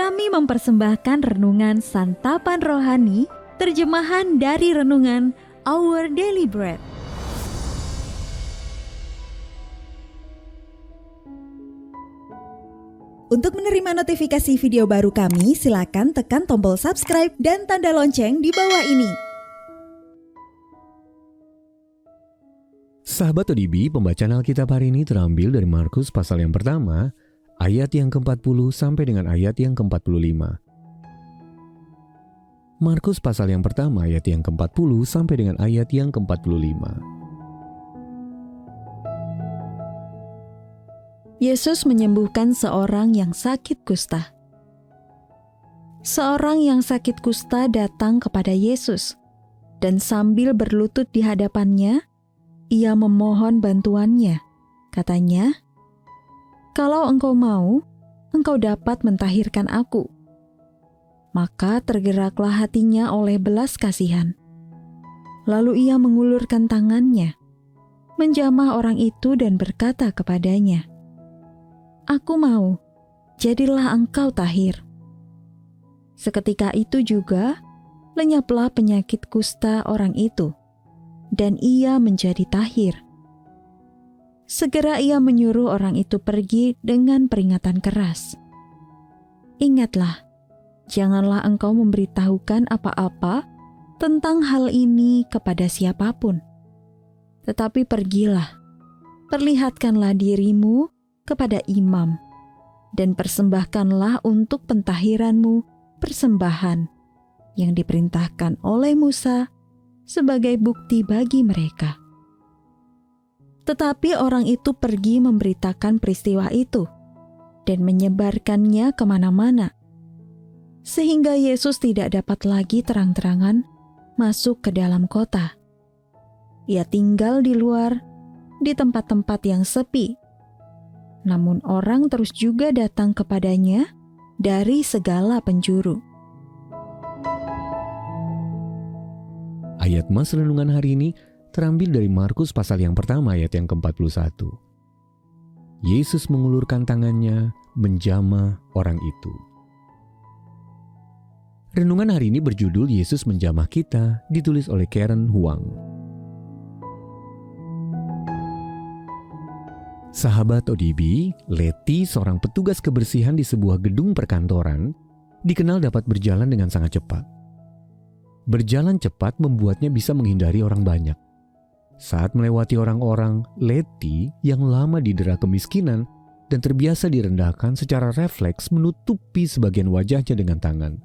Kami mempersembahkan renungan Santapan Rohani, terjemahan dari renungan Our Daily Bread. Untuk menerima notifikasi video baru kami, silakan tekan tombol subscribe dan tanda lonceng di bawah ini. Sahabat ODB, pembacaan Alkitab hari ini terambil dari Markus pasal yang pertama, ayat yang ke-40 sampai dengan ayat yang ke-45. Markus pasal yang pertama, ayat yang ke-40 sampai dengan ayat yang ke-45. Yesus menyembuhkan seorang yang sakit kusta. Seorang yang sakit kusta datang kepada Yesus, dan sambil berlutut di hadapannya, ia memohon bantuannya. Katanya, "Kalau engkau mau, engkau dapat mentahirkan aku." Maka tergeraklah hatinya oleh belas kasihan. Lalu ia mengulurkan tangannya, menjamah orang itu dan berkata kepadanya, "Aku mau, jadilah engkau tahir." Seketika itu juga, lenyaplah penyakit kusta orang itu, dan ia menjadi tahir. Segera ia menyuruh orang itu pergi dengan peringatan keras. "Ingatlah, janganlah engkau memberitahukan apa-apa tentang hal ini kepada siapapun. Tetapi pergilah, perlihatkanlah dirimu kepada imam, dan persembahkanlah untuk pentahiranmu persembahan yang diperintahkan oleh Musa sebagai bukti bagi mereka." Tetapi orang itu pergi memberitakan peristiwa itu dan menyebarkannya kemana-mana, sehingga Yesus tidak dapat lagi terang-terangan masuk ke dalam kota. Ia tinggal di luar, di tempat-tempat yang sepi. Namun orang terus juga datang kepadanya dari segala penjuru. Ayat mas renungan hari ini terambil dari Markus pasal yang pertama ayat yang ke-41. Yesus mengulurkan tangannya, menjamah orang itu. Renungan hari ini berjudul Yesus Menjamah Kita, ditulis oleh Karen Huang. Sahabat ODB, Letty, seorang petugas kebersihan di sebuah gedung perkantoran, dikenal dapat berjalan dengan sangat cepat. Berjalan cepat membuatnya bisa menghindari orang banyak. Saat melewati orang-orang, Letty yang lama didera kemiskinan dan terbiasa direndahkan secara refleks menutupi sebagian wajahnya dengan tangan.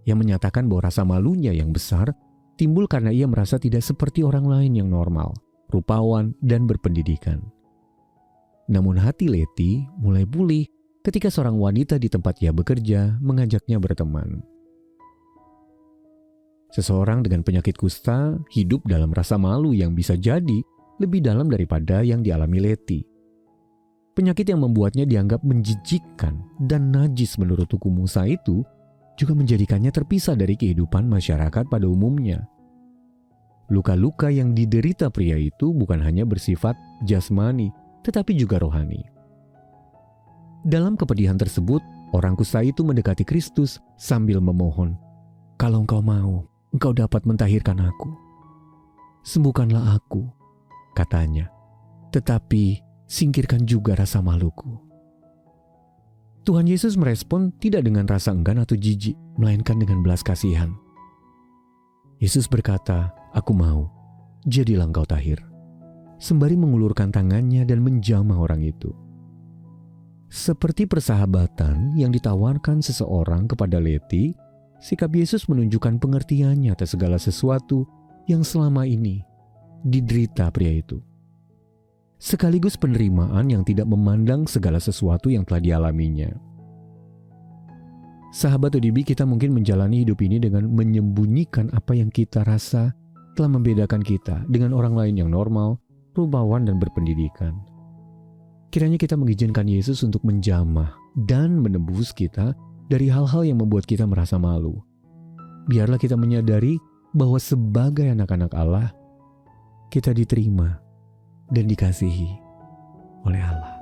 Yang menyatakan bahwa rasa malunya yang besar timbul karena ia merasa tidak seperti orang lain yang normal, rupawan, dan berpendidikan. Namun hati Letty mulai pulih ketika seorang wanita di tempat ia bekerja mengajaknya berteman. Seseorang dengan penyakit kusta hidup dalam rasa malu yang bisa jadi lebih dalam daripada yang dialami Letty. Penyakit yang membuatnya dianggap menjijikkan dan najis menurut hukum Musa itu juga menjadikannya terpisah dari kehidupan masyarakat pada umumnya. Luka-luka yang diderita pria itu bukan hanya bersifat jasmani, tetapi juga rohani. Dalam kepedihan tersebut, orang kusta itu mendekati Kristus sambil memohon, "Kalau engkau mau, engkau dapat mentahirkan aku. Sembuhkanlah aku," katanya. "Tetapi singkirkan juga rasa maluku." Tuhan Yesus merespon tidak dengan rasa enggan atau jijik, melainkan dengan belas kasihan. Yesus berkata, "Aku mau, jadilah engkau tahir." Sembari mengulurkan tangannya dan menjamah orang itu. Seperti persahabatan yang ditawarkan seseorang kepada Letty, sikap Yesus menunjukkan pengertiannya atas segala sesuatu yang selama ini diderita pria itu. Sekaligus penerimaan yang tidak memandang segala sesuatu yang telah dialaminya. Sahabat ODB, kita mungkin menjalani hidup ini dengan menyembunyikan apa yang kita rasa telah membedakan kita dengan orang lain yang normal, rupawan, dan berpendidikan. Kiranya kita mengizinkan Yesus untuk menjamah dan menebus kita dari hal-hal yang membuat kita merasa malu. Biarlah kita menyadari bahwa sebagai anak-anak Allah, kita diterima dan dikasihi oleh Allah.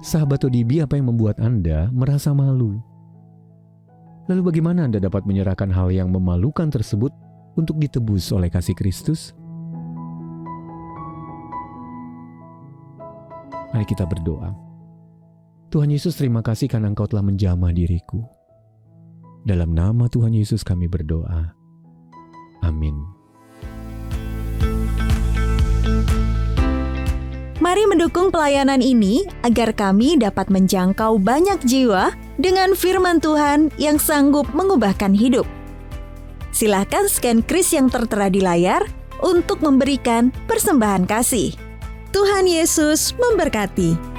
Sahabat ODB, apa yang membuat Anda merasa malu? Lalu bagaimana Anda dapat menyerahkan hal yang memalukan tersebut untuk ditebus oleh kasih Kristus? Mari kita berdoa. Tuhan Yesus, terima kasih karena Engkau telah menjamah diriku. Dalam nama Tuhan Yesus kami berdoa. Amin. Mari mendukung pelayanan ini agar kami dapat menjangkau banyak jiwa dengan firman Tuhan yang sanggup mengubahkan hidup. Silahkan scan kris yang tertera di layar untuk memberikan persembahan kasih. Tuhan Yesus memberkati.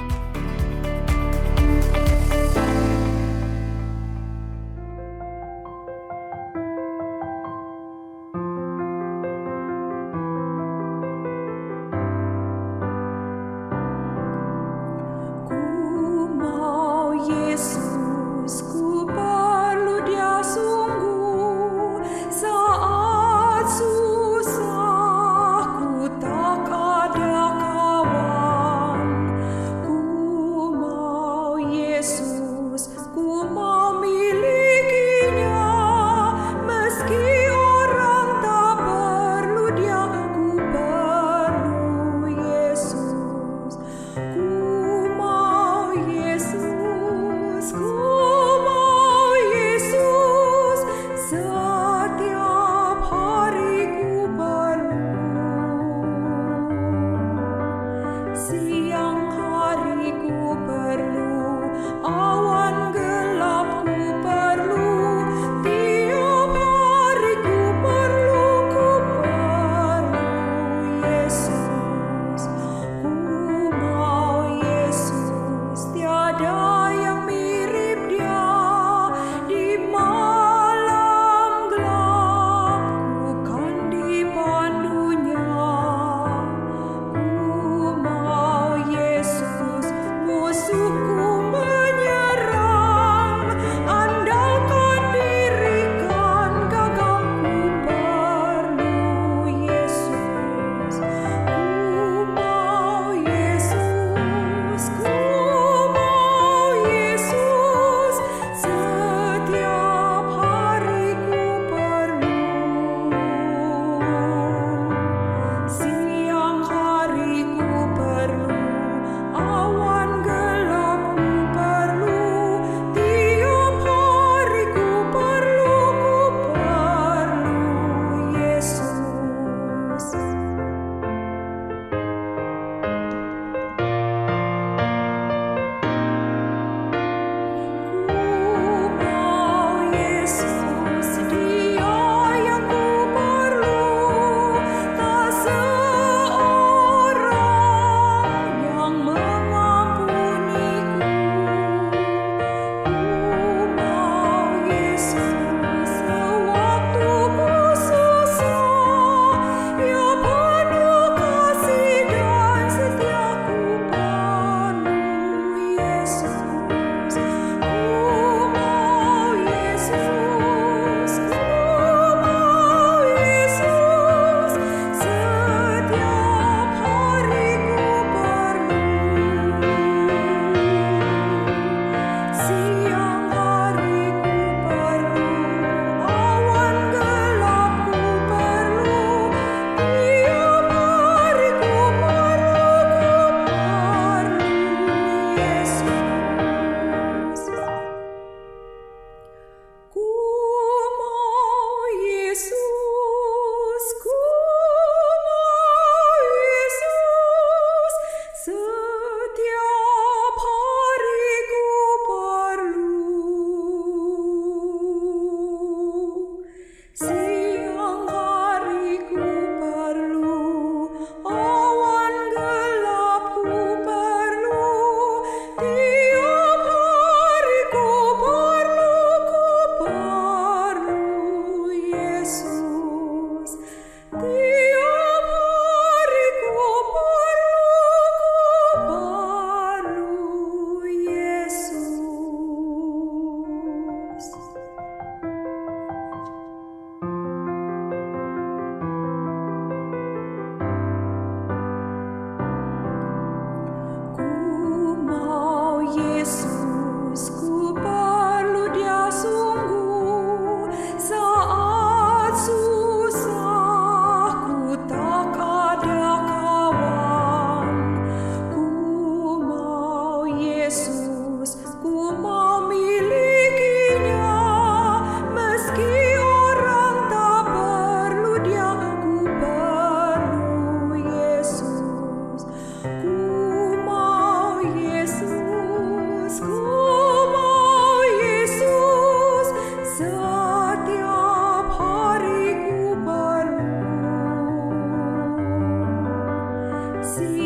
Si